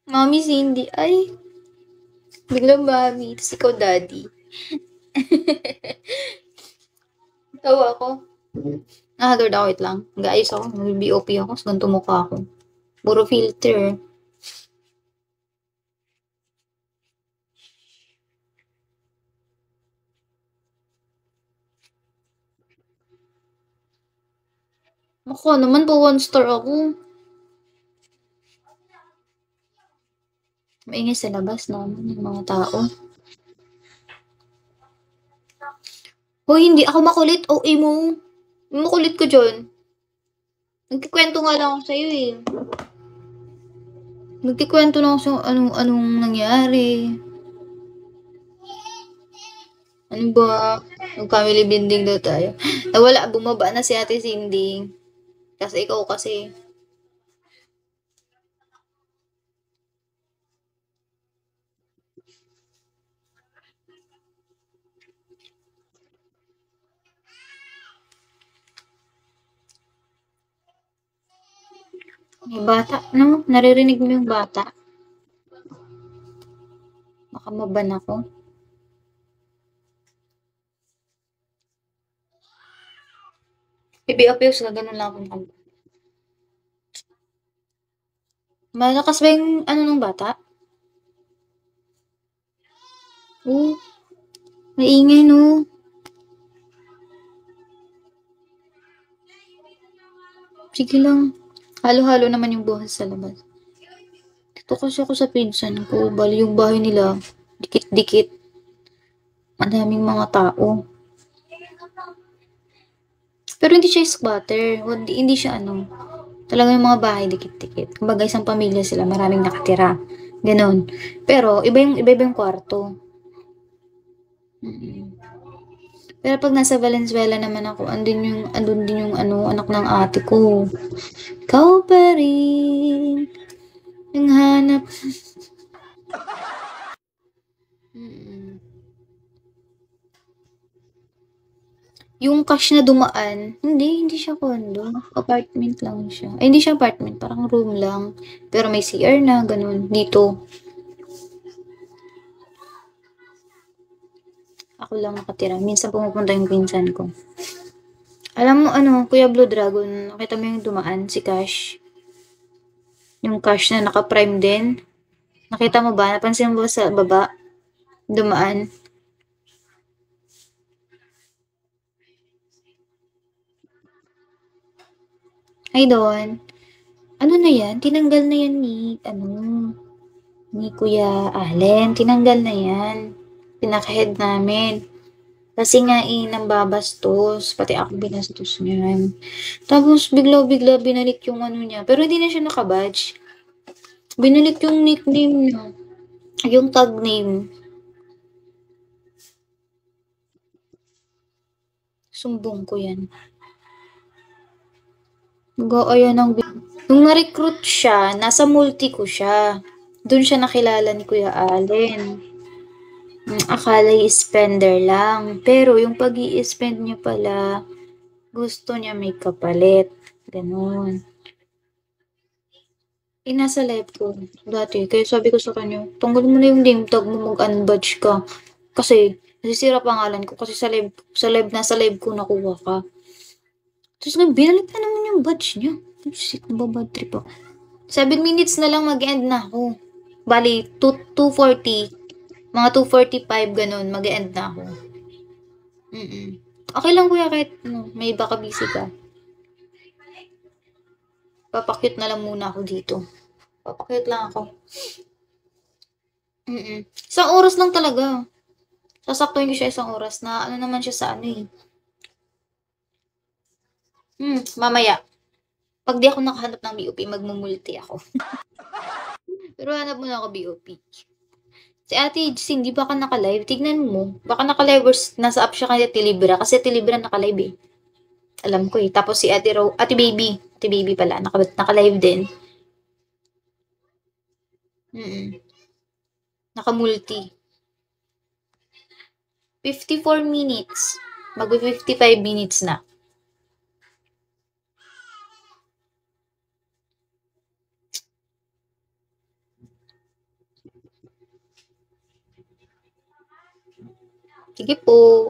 Mommy Cindy. Ay, biglang mommy. Tapos ikaw daddy. Tawa ako. Nakagard ako, wait lang. Nag-ayos ako. Nag-BOP ako. Tapos ganito mukha ako. Puro filter. Ako naman po, 1 star ako. Maingay sa labas naman yung mga tao. Hoy, hindi ako makulit. OA mo. Makulit ko dyan. Nagkikwento nga lang ako sa'yo eh. Nagkikwento lang ako sa'yo anong nangyari. Ano ba? Mag-family bonding daw tayo. Nawala, bumaba na si Ate Cindy. Kasi ikaw kasi. May bata, no? Naririnig mo yung bata? Baka maban ako. Pipi-appeals ka, ganun lang akong malakas ba yung ano ng bata? Oo. Maingay, no? Sige lang. Halo-halo naman yung buhos sa labas. Dito kasi ako sa pinsan ko. Bali yung bahay nila. Dikit-dikit. Madaming mga tao. Pero hindi siya squatter. Hindi siya ano. Talaga yung mga bahay dikit-dikit. Kumbaga isang pamilya sila. Maraming nakatira. Ganon. Pero iba yung kwarto. Mm. Pero pag nasa Valenzuela naman ako, andun din yung ano, anak ng ate ko. Ikaw pa rin ang hanap. Mm. Yung cash na dumaan, hindi siya condo. Apartment lang siya. Ay, hindi siya apartment, parang room lang. Pero may CR na, ganun. Dito, ako lang nakatira. Minsan pumupunta yung pinsan ko. Alam mo ano, Kuya Blue Dragon, nakita mo yung dumaan, si Cash? Yung Cash na naka-prime din? Nakita mo ba? Napansin mo ba sa baba? Dumaan? Ay, doon. Ano na yan? Tinanggal na yan ni Kuya Allen. Tinanggal na yan. Pinaka-head namin. Kasi nga nambabastos. Pati ako binastos niyan. Tapos bigla-bigla binalik yung ano niya. Pero hindi na siya nakabadge. Binalik yung nickname niya. Yung tag name. Sumbong ko yan. Nag-aaya ng nung na-recruit siya, nasa multi ko siya. Doon siya nakilala ni Kuya Allen. Akala spender lang. Pero yung pag spend niya pala, gusto niya may kapalit. Ganon. Nasa live ko dati. Kaya sabi ko sa kanya, tanggalin mo na yung name tag mo, mag-unbadge ka. Kasi, nasisira pangalan ko. Kasi nasa live ko nakuha ka. Tapos binalik na naman yung badge niya. Shit, nababad trip ako. 7 minutes na lang mag-end na ako. Bali, 2:40. Mga 2:45 ganun, mag-end na ako. Mm. Okay lang kuya kahit may baka busy ka. Papakit na lang muna ako dito. Papakit lang ako. Isang oras lang talaga. Sasaktuhin ko siya isang oras na ano naman siya sa ano eh. Mamaya. Pag di ako nakahanap ng BOP, magmumulti ako. Pero hanap muna ako BOP. Si Ate Cindy, baka naka-live. Tignan mo. Baka naka-live or nasa app siya kaya Tilibra. Kasi Tilibra naka-live eh. Alam ko eh. Tapos si Ate Baby. Ate Baby pala. Naka-live din. Naka-multi. 54 minutes. Mag-55 minutes na. Sige po.